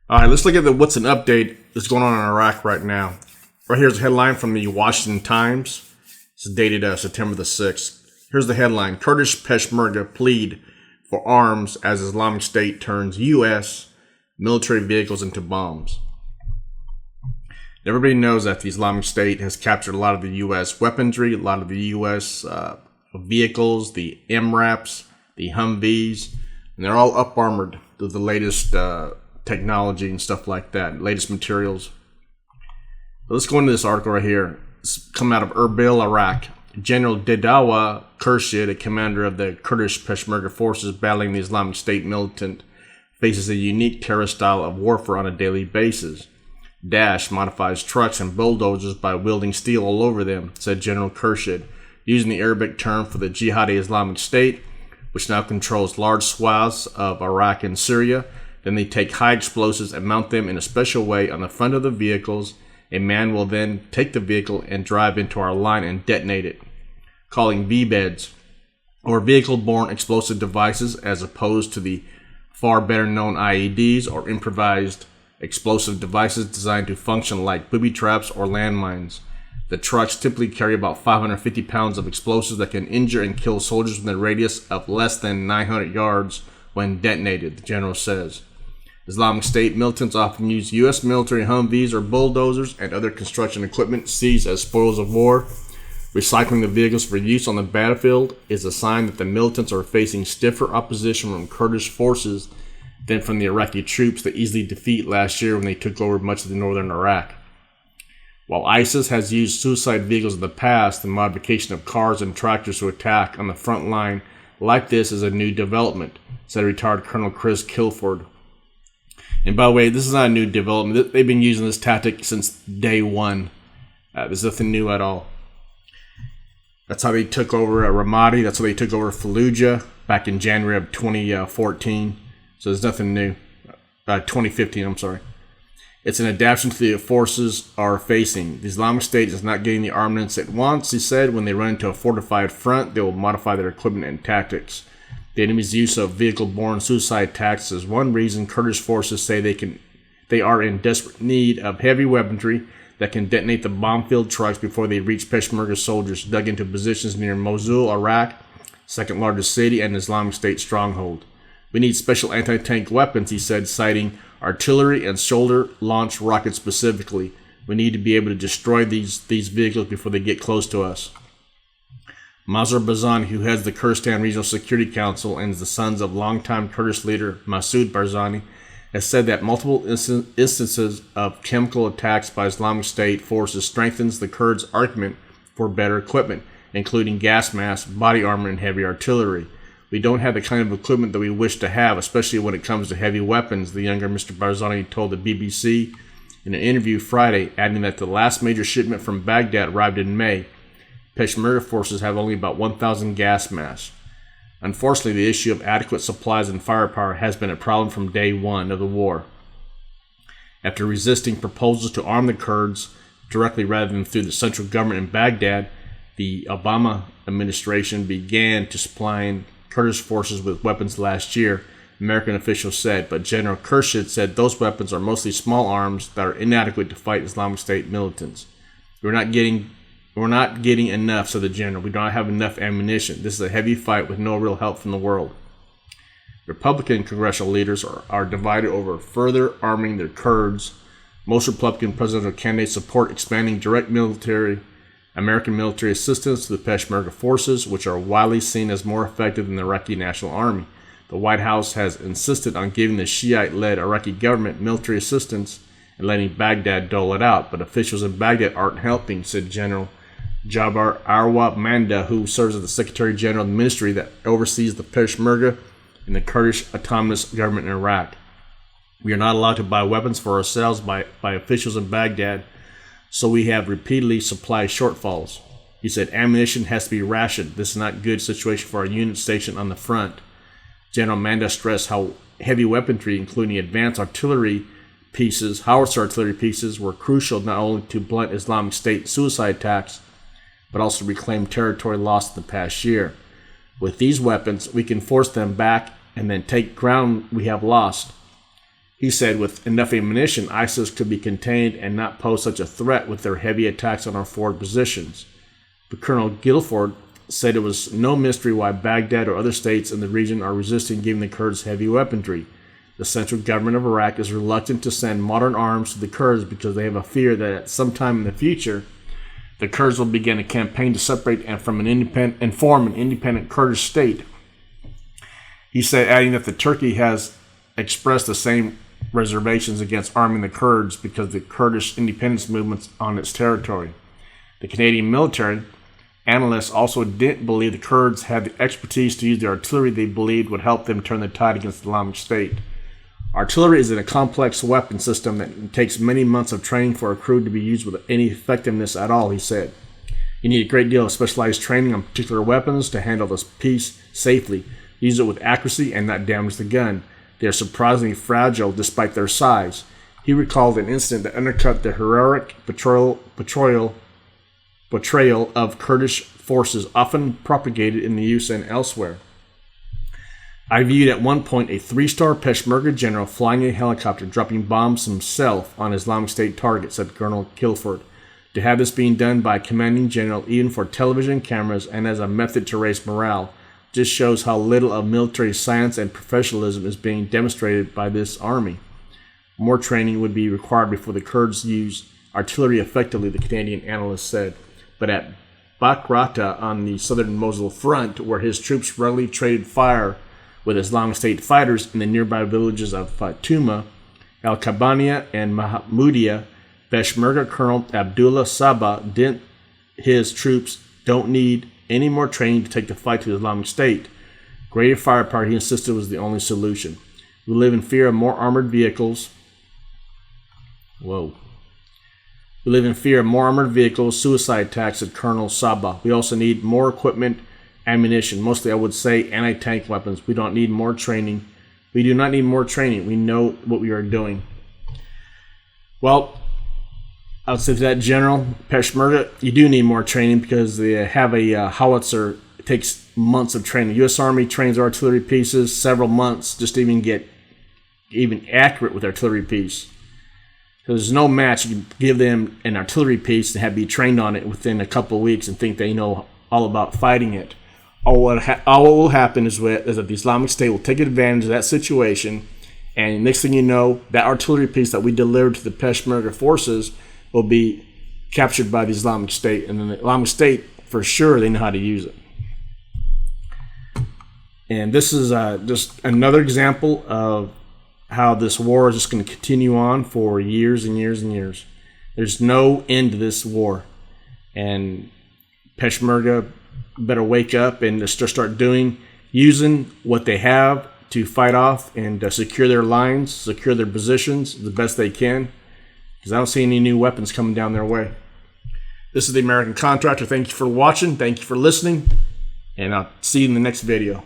All right, let's look at what's an update that's going on in Iraq right now. Right here's a headline from the Washington Times. It's dated September the 6th. Here's the headline. Kurdish Peshmerga plead for arms as Islamic State turns U.S. military vehicles into bombs. Everybody knows that the Islamic State has captured a lot of the U.S. weaponry, a lot of the U.S. Vehicles, the MRAPs, the Humvees, and they're all up-armored with the latest technology and stuff like that, latest materials. So let's go into this article right here. It's coming out of Erbil, Iraq. General Dedawa Khurshid, a commander of the Kurdish Peshmerga forces battling the Islamic State militant, faces a unique terrorist style of warfare on a daily basis. Daesh modifies trucks and bulldozers by welding steel all over them, said General Khurshid, using the Arabic term for the jihadi Islamic State, which now controls large swaths of Iraq and Syria. Then they take high explosives and mount them in a special way on the front of the vehicles. A man will then take the vehicle and drive into our line and detonate it, calling VBEDs, or vehicle-borne explosive devices, as opposed to the far better-known IEDs, or improvised explosive devices designed to function like booby traps or landmines. The trucks typically carry about 550 pounds of explosives that can injure and kill soldiers within a radius of less than 900 yards when detonated, the general says. Islamic State militants often use U.S. military Humvees or bulldozers and other construction equipment seized as spoils of war. Recycling the vehicles for use on the battlefield is a sign that the militants are facing stiffer opposition from Kurdish forces than from the Iraqi troops they easily defeat last year when they took over much of the northern Iraq. While ISIS has used suicide vehicles in the past, the modification of cars and tractors to attack on the front line like this is a new development, said retired Colonel Chris Kilford. And by the way, this is not a new development. They've been using this tactic since day one. There's nothing new at all. That's how they took over Ramadi. That's how they took over Fallujah back in January of 2014. So there's nothing new. 2015, I'm sorry. It's an adaptation to the forces are facing. The Islamic State is not getting the armaments it wants, he said. When they run into a fortified front, they will modify their equipment and tactics. The enemy's use of vehicle-borne suicide tactics is one reason Kurdish forces say they are in desperate need of heavy weaponry that can detonate the bomb-filled trucks before they reach Peshmerga soldiers dug into positions near Mosul, Iraq, second largest city, and Islamic State stronghold. We need special anti-tank weapons, he said, citing artillery and shoulder-launched rockets specifically. We need to be able to destroy these vehicles before they get close to us. Mazar Barzani, who heads the Kurdistan Regional Security Council and is the son of longtime Kurdish leader Masoud Barzani, has said that multiple instances of chemical attacks by Islamic State forces strengthens the Kurds' argument for better equipment, including gas masks, body armor, and heavy artillery. We don't have the kind of equipment that we wish to have, especially when it comes to heavy weapons, the younger Mr. Barzani told the BBC in an interview Friday, adding that the last major shipment from Baghdad arrived in May. Peshmerga forces have only about 1,000 gas masks. Unfortunately, the issue of adequate supplies and firepower has been a problem from day one of the war. After resisting proposals to arm the Kurds directly rather than through the central government in Baghdad, the Obama administration began to supply Kurdish forces with weapons last year, American officials said, but General Khurshid said those weapons are mostly small arms that are inadequate to fight Islamic State militants. We're not getting enough, said the general. We don't have enough ammunition. This is a heavy fight with no real help from the world. Republican congressional leaders are divided over further arming their Kurds. Most Republican presidential candidates support expanding direct American military assistance to the Peshmerga forces, which are widely seen as more effective than the Iraqi National Army. The White House has insisted on giving the Shiite-led Iraqi government military assistance and letting Baghdad dole it out, but officials in Baghdad aren't helping, said General Jabar Arwa Manda, who serves as the Secretary General of the ministry that oversees the Peshmerga and the Kurdish autonomous government in Iraq. We are not allowed to buy weapons for ourselves by officials in Baghdad, so we have repeatedly supply shortfalls. He said ammunition has to be rationed. This is not a good situation for our unit stationed on the front. General Manda stressed how heavy weaponry, including advanced artillery pieces, howitzer artillery pieces, were crucial not only to blunt Islamic State suicide attacks, but also reclaim territory lost in the past year. With these weapons, we can force them back and then take ground we have lost. He said with enough ammunition, ISIS could be contained and not pose such a threat with their heavy attacks on our forward positions. But Colonel Guilford said it was no mystery why Baghdad or other states in the region are resisting giving the Kurds heavy weaponry. The central government of Iraq is reluctant to send modern arms to the Kurds because they have a fear that at some time in the future, the Kurds will begin a campaign to separate and form an independent Kurdish state. He said, adding that Turkey has expressed the same reservations against arming the Kurds because of the Kurdish independence movements on its territory. The Canadian military analysts also didn't believe the Kurds had the expertise to use the artillery they believed would help them turn the tide against the Islamic State. Artillery is a complex weapon system that takes many months of training for a crew to be used with any effectiveness at all, he said. You need a great deal of specialized training on particular weapons to handle this piece safely, use it with accuracy, and not damage the gun. They are surprisingly fragile despite their size. He recalled an incident that undercut the heroic betrayal of Kurdish forces often propagated in the US and elsewhere. I viewed at one point a 3-star Peshmerga general flying a helicopter dropping bombs himself on Islamic State targets, said Colonel Guilford. To have this being done by a commanding general, even for television cameras and as a method to raise morale, just shows how little of military science and professionalism is being demonstrated by this army. More training would be required before the Kurds use artillery effectively, the Canadian analyst said. But at Bakrata on the southern Mosul front, where his troops regularly traded fire with Islamic State fighters in the nearby villages of Fatuma, Al-Kabania, and Mahmoudia, Peshmerga Colonel Abdullah Sabah his troops don't need any more training to take the fight to the Islamic State. Greater firepower, he insisted, was the only solution. We live in fear of more armored vehicles. We live in fear of more armored vehicles, suicide attacks, said Colonel Sabah. We also need more equipment, ammunition, mostly I would say anti-tank weapons. We don't need more training. We do not need more training. We know what we are doing. Well, I would say to that general, Peshmerga, you do need more training because they have a howitzer. It takes months of training. The U.S. Army trains artillery pieces several months just to even get accurate with artillery piece. So there's no match. You can give them an artillery piece and have be trained on it within a couple of weeks and think they know all about fighting it. All what will happen is that the Islamic State will take advantage of that situation, and next thing you know, that artillery piece that we delivered to the Peshmerga forces will be captured by the Islamic State, and then the Islamic State, for sure, they know how to use it. And this is just another example of how this war is just going to continue on for years and years and years. There's no end to this war, and Peshmerga better wake up and just start using what they have to fight off and secure their lines, secure their positions the best they can, because I don't see any new weapons coming down their way. This is the American Contractor. Thank you for watching. Thank you for listening, and I'll see you in the next video.